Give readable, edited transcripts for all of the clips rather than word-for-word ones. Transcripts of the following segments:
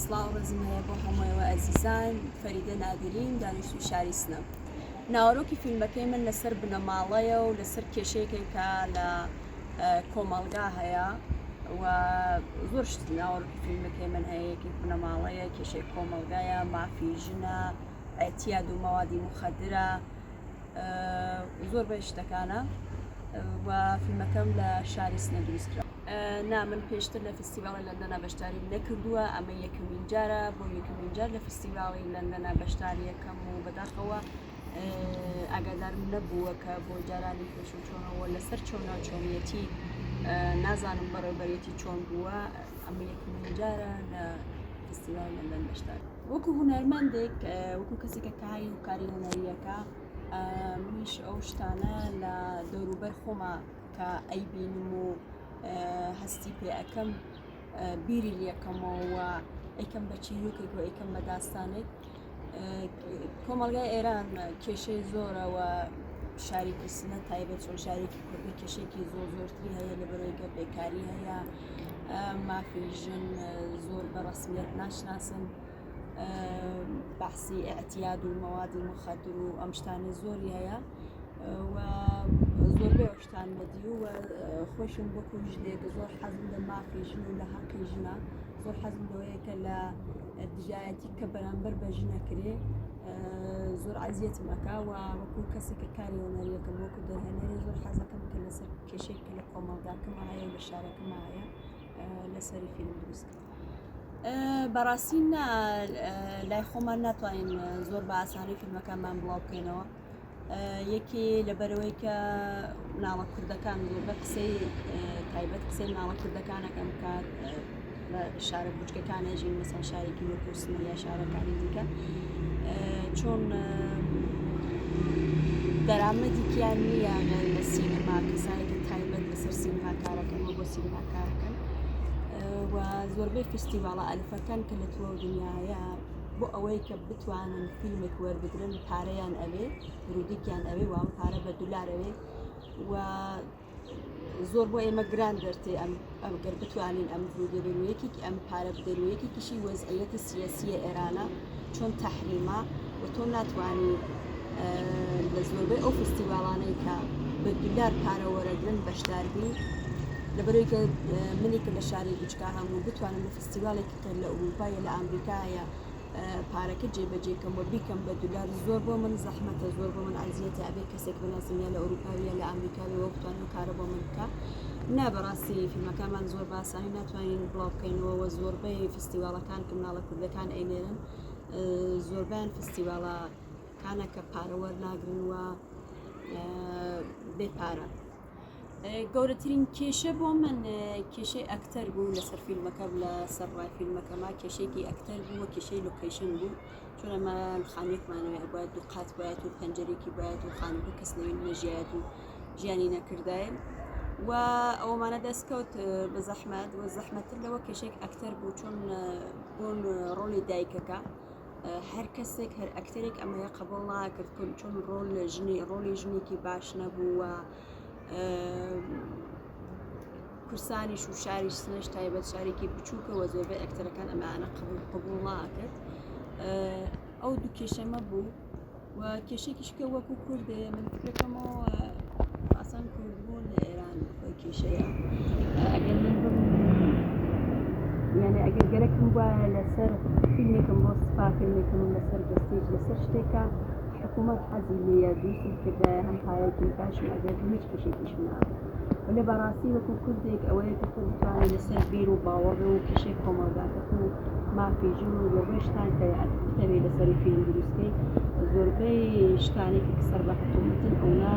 سڵاو ڕزم هەیە بۆ هەموویەوە ئەزیزان فەریدە نادرین دانیشتووی شاری سنەم. ناوەڕۆکی فیلمەکەی من لەسەر بنەماڵەیە و لەسەر کێشەیەکێک کە لە کۆمەڵگا هەیە و زۆر شت ناوەڕۆکی فیلمەکەی من هەیە، یەکێک بنەماڵەیە، کێشەی کۆمەڵگایە، مافی ژنە، ئەتیاد و مەوادی مخەدرە، زۆر بە شتەکانە و فیلمەکەم لە شاری سنە دروستکرا. نا من پێشتر لە فستیڤاڵی لەندەنە بەشداری نەکردووە، ئەمە یەکەمین جارە بۆ یەکەمین جار لە فستیڤاڵی لەندەنە بەشداری یەکەم و بەداخەوە ئاگادارم نەبووە کە بۆ جارانی پێش و چۆنەوە لەسەر چۆنەتی نازانم بەڕێوەبەرێتی چۆن بووە، ئەمە یەکەمین جارە لە فستیڤاڵی لەندەن بەشداری. وەکو هونەرمەندێک، وەکو کەسێکە کە هاوی هۆکاری هونەریەکە، منیش ئەو شتانە لە دەوروبەر خۆمە کە ئەیبینم و هەستی پێ ئەەکەم، بیری لەکەمەوە ئەیکەم بە چیرۆکێک و ئەیکەم بە داستانێک. کۆمەڵگای ئێران کێشەی زۆرەوە، شارێکی سنە تایبەت چۆن شارێکی کوردی کێشێکی زۆرتری هەیە، لەبەرەوەی بێکاری هەیە، مافی ژن زۆر بە ڕەسمیەت ناشناسن، بەحسی ئەتیاد و مەوادی مخەدر و ئەم شتانە زۆری هەیە و زۆربەی ئەو شتان نەدی و خۆشم وەکو ژنێک زۆر حەزم لە مافی ژن و لە حەقی ژنە، زۆر حەزم لەوەیە کە لە دژایەتی کە بەرامبەر بە ژنەکرێ زۆر عەزیەتم ئەکا و وەکو کەسێک کە کاری هونەریەکەم وەکو دەرهێنەری زۆر حەزەکەم کە لەسەر کێشەیەک کە لە کۆمەڵگاکەمە هەیە و لە شارەکەمە هەیە لەسەری فیلم دروست. بەڕاستی لای خۆمان ناتوانین زۆر بە ئاسانی فیلمەکانمان بڵاو بکەینەوە، یەکی لەبەرەوەی کە مناڵە کوردەکان بە قسەی تایبەت قسەی مناڵە کوردەکانەکەم کات لە شارە بچکەکانە ژین، مەسەڵەن شارێکی وەکو سنە یا شارەکانی دیکە، چۆن دەرامەدێکیان نییە لە سینەما، کەسانێکی تایبەت لەسەر سینەما کارەکەن و بۆ سینەما کارەکەن و زۆربەی فستیڤاڵە ئەلفەکان کە لە تۆ دنیاە بۆ ئەوەی کە بتوانن فیلمێک وەربگرن پارەیان ئەوێ، ورودێکیان ئەوێ و ئەم پارە بە دولار ئەوێ و زۆر بۆ ئێمە گران دەرتێ ئەگەر بتوانین ئەم ورودە بەرویەکێکی ئەم پارە بدەرویەکێکیشی وەزعیەتی سیاسیە ئێرانە چۆن تەحریما و تۆ ناتوانی لە زۆربەی ئەو فستیڤاڵانەی کە بە دولار پارە وەرەگرن بەشداربی، لەبەرەوەی کە منی کە لە شاری بچکا هەموو بتوانم لە فستیڤاڵێکی کە لە ئەوروپا یا لە ئەمریکایە پارەکە جێبەجێکەم و بیکەم بە دولار، زۆر بۆ من زەحمەتە، زۆر بۆ من عەزیەتە ئەبێ کەسێک بناسم یا لە ئەوروپاوی یا لە ئەمریکاوی وە بتوانم کارە بۆ من بکە. نا بەڕاستی فیلمەکانمان زۆر بە ئاسانی ناتوانین بڵاو بکەینەوە و زۆربەی فستیڤاڵەکان کە مناڵە کوردەکان ئەینێرن زۆربیان فستیڤاڵەکانە کە پارە وەرناگرن و بێپارە. گەورەترین کێشە بۆ من کێشەی ئەکتەر بوو لەسەر فیلمەکە، لە سەرڕای فیلمەکەما کێشەیەکی ئەکتەر بوو و کێشەی لۆکیشن بوو، چۆن ئەمە خانوویەکمانەوە باید دوو قات باید و پەنجەرێکی باید و خانووەکە کەس لەوێ نەژیایەت و ژیانی نەکردایە و ئەوەمانە دەستکەوت بە زەحمەت و زەحمەتتر لەوە کێشێک ئەکتەر بوو، چۆن بۆن ڕۆڵی دایکەکە هەر کەسێک هەر ئەکتەرێک ئەمەیە قبول ناکرد، چۆن ڕۆڵی ژنێکی باش نەبوو و کورسانیش و شاریش سنەش تایبەت شارێکی بچووکەوە زۆربەی ئەکتەرەکان ئەمانە قبول ناکرد. ئەو دوو کێشەمە بوو و کێشێکیش کە وەکو کوردێ من فکرەکەمەوە ئاسان کوردبوون لە ئێران کێشەیە، ئەگەر من یعنی ئەگەر گەرەکم وایە لەسەر فیلمێکم بۆ سپا فیلمێکم لەسەر دەستێج لەسەر شتێکە حکوومەت حەزی لێیە دووسم کردایە هەم پایەکی باشم ئەگەر هیچ کێشێکیش نابێت. لە بەڕاستی وەکو کوردێک ئەوەیە کە خۆ بتوانێت لەسەر بیر و باوەڕ و کێشەی کۆمەڵگاکەت و مافی ژن و زۆربەی شتان کە بتەوێت لەسەری فیلم دروستکەی، زۆربەی شتانێکی کە سەر بە حکوومەتن ئەونا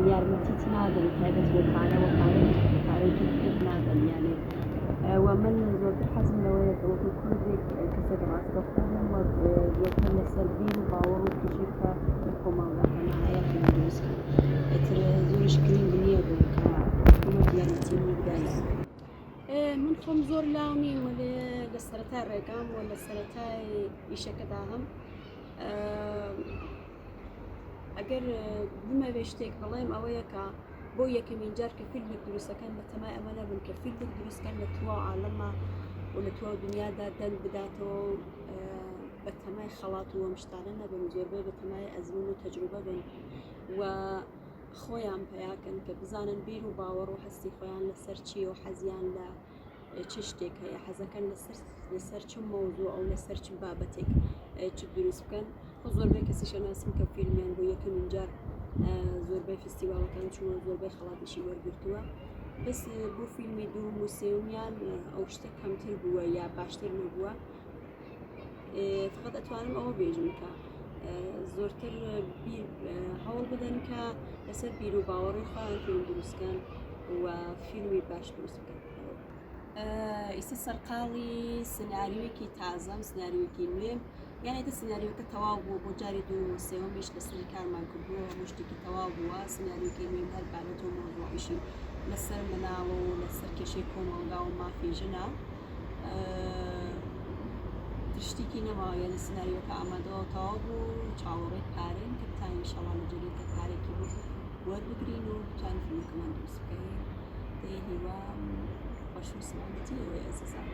یارمەتیت نادەن تایبەت بۆ پارەوە پارەیەکی تر نادەن یانێ و من زۆرتر حەزم لەوەیە کە وەکو کوردێک کەسێک ڕاستەوخۆم و زۆرتر لەسەر بیر و باوەڕ و کێشەی کە لە کۆمەڵگاکەمە هەیە فیلم دروستکەی. زۆرش گرنگ نییە بوو کە حکوومەت یارمەتیم بدایە. من خۆم زۆر لاو نیم لە سەرەتا ڕێگام و لە سەرەتای ئیشەکەدا هەم ئەگەر بمەوێ شتێک بڵێم ئەوەیە کە بۆ یەکەمین جار کە فیلمێک دروستەکەن بە تەمای ئەمە نەبوون کە فیلمێک دروستکەن لە تەواو عالەما و لە توا دنیادا دەنگ بداتەوە بە تەمای خەڵات و ئەمشتانە نەبن زۆربەی بە تەمای ئەزمون و تەجروبە بن و خۆیان پەیاکەن کە بزانن بیر و باوەڕ و هەستی خۆیان لەسەر چی و حەزیان لە چ شتێک هەیە حەزەکەن لەسەر چ مۆزوع ئەو لەسەر چ بابەتێک چ دروست بکەن زۆربەی کەسی شەناسم کە فیلمیان بۆ یەکەمین جار زۆربەی فستیڤالەکان چووە زۆربەی خەڵاتیشی وەرگرتووە بەس بۆ فیلمی دووم و سێومیان ئەو شتە کەمتر بووە یا باشتر نەبووە فقط ئەتوانم ئەوە بێژم کە زۆرتر هەوڵ بدەن کە لەسەر بیر و باوەڕی خۆیان فیلم دروستکەن و فیلمی باش دروست بکەن ئیسە سەرقاڵی سناریۆیەکی تازەم سناریۆیەکی نوێم یانێتە سناریۆکە تەواو بوو بۆ جاری دوو سێوەمیش لەسەر کارمان کردووە شتێکی تەواو بووە سناریۆیەکی نوێم هەر بابەت و مۆزوعیشی لەسەر مناڵ و لەسەر کێشەی کۆمەڵگا و مافی ژنە تشتێکی نەماوە لە سناریۆکە ئامادەوە تەواو بوو چاوەڕێی پارەین کە بتانین ئینشاڵڵا لە جەریکە پارێکی وەربگرین و بتوانین فیلمەکەمان دروست بکەین هیوا خۆش و سلامەتی ئەوەی ئەزیزان